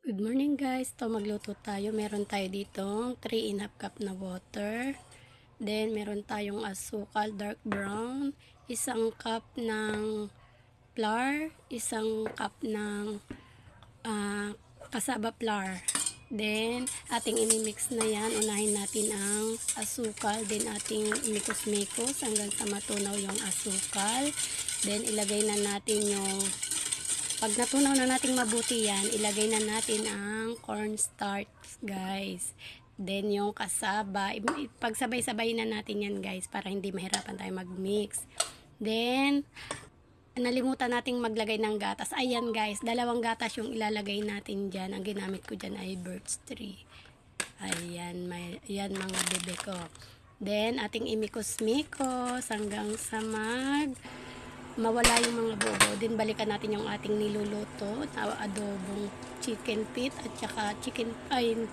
Good morning guys. Ito magluto tayo. Meron tayo ditong 3½ cup na water. Then meron tayong asukal dark brown, 1 cup ng flour, 1 cup ng cassava flour. Then ating imimix na yan. Unahin natin ang asukal, then ating imikos-mikos hanggang sa matunaw yung asukal. Then ilagay na natin yung pag natunaw na nating mabuti yan, ilagay na natin ang cornstarch, guys. Then, yung kasaba, pagsabay-sabay na natin yan, guys, para hindi mahirapan tayo mag-mix. Then, nalimutan nating maglagay ng gatas. Ayan, guys, 2 gatas yung ilalagay natin dyan. Ang ginamit ko dyan ay birch tree. Ayan, ayan mga bebe ko. Then, ating imikos-mikos hanggang sa mawala yung mga bobo. Then balikan natin yung ating niluluto na adobong chicken feet at saka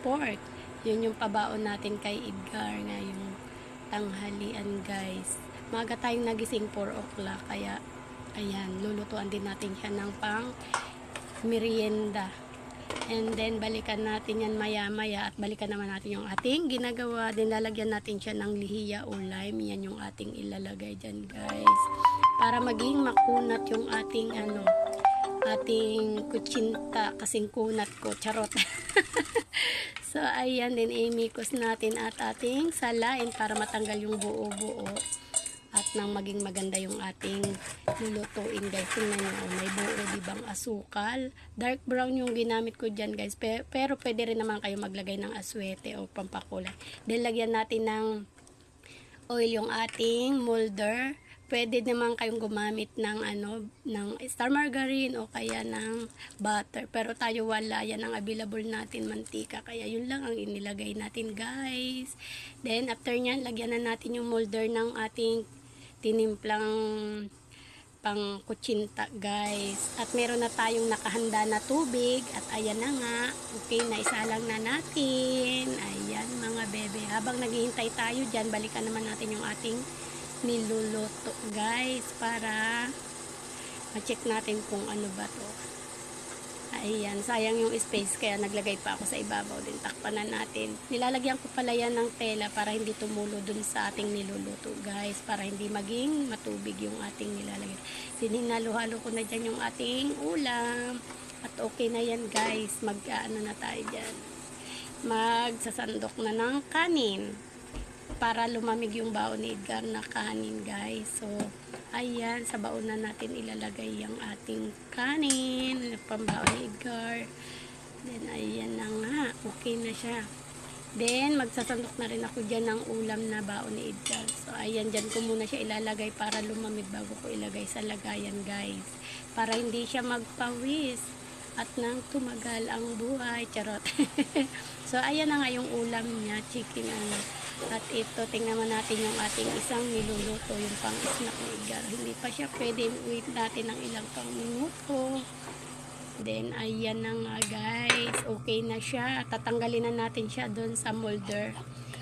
pork. Yun yung pabaon natin kay Edgar ngayong tanghalian, guys. Maaga tayong nagising 4 o'clock, kaya ayan, lulutuan din natin siya ng pang merienda. And then balikan natin yan maya maya at balikan naman natin yung ating ginagawa. Then lalagyan natin siya ng lihiya o lime. Yan yung ating ilalagay dyan, guys, para maging makunat yung ating ating kutsinta, kasing kunat ko, charot. So ayan, din imikos natin at ating salain para matanggal yung buo-buo at nang maging maganda yung ating lulutuin, guys. Tingnan nyo, may buo dibang asukal. Dark brown yung ginamit ko dyan, guys, pero pwede rin naman kayo maglagay ng aswete o pampakulay. Then lagyan natin ng oil yung ating molder. Pwede naman kayong gumamit ng ng star margarine o kaya ng butter. Pero tayo wala, yan ang available natin, mantika. Kaya yun lang ang inilagay natin, guys. Then after nyan, lagyan na natin yung molder ng ating tinimplang pang kutsinta, guys. At meron na tayong nakahanda na tubig. At ayan na nga. Okay, naisalang na natin. Ayan mga bebe. Habang naghihintay tayo dyan, balikan naman natin yung ating niluluto, guys, para ma-check natin kung ano ba to. Ayan, sayang yung space kaya naglagay pa ako sa ibabaw. Din takpan na natin. Nilalagyan ko pala yan ng tela para hindi tumulo dun sa ating niluluto, guys, para hindi maging matubig yung ating nilalagay. Sininalo-halo ko na dyan yung ating ulam at okay na yan, guys. Na tayo dyan, magsasandok na ng kanin para lumamig yung baon ni Edgar na kanin, guys. So ayan, sa baon na natin ilalagay yung ating kanin, pambaon ni Edgar. Then ayan na nga, okay na siya. Then magsasandok na rin ako dyan ng ulam na baon ni Edgar. So ayan, dyan ko muna siya ilalagay para lumamig bago ko ilagay sa lagayan, guys, para hindi siya magpawis at nang tumagal ang buhay, charot. So ayan na nga yung ulam niya, chicken At ito, tingnan natin yung ating isang niluluto, yung pang snack ni Edgar. Hindi pa siya pwede, wait natin ng ilang pang minuto. Then ayan na nga, guys, okay na siya. Tatanggalin na natin siya doon sa molder.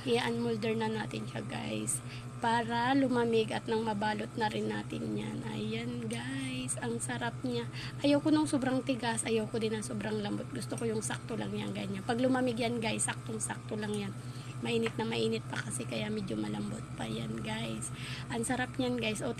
I-unmolder na natin siya, guys, para lumamig at nang mabalot na rin natin yan. Ayan, guys, ang sarap niya. Ayoko nung sobrang tigas, ayoko din ng sobrang lambot. Gusto ko yung sakto lang yan, ganyan. Pag lumamig yan, guys, saktong-sakto lang yan. Mainit na mainit pa kasi kaya medyo malambot pa yan, guys. Ang sarap niyan, guys. O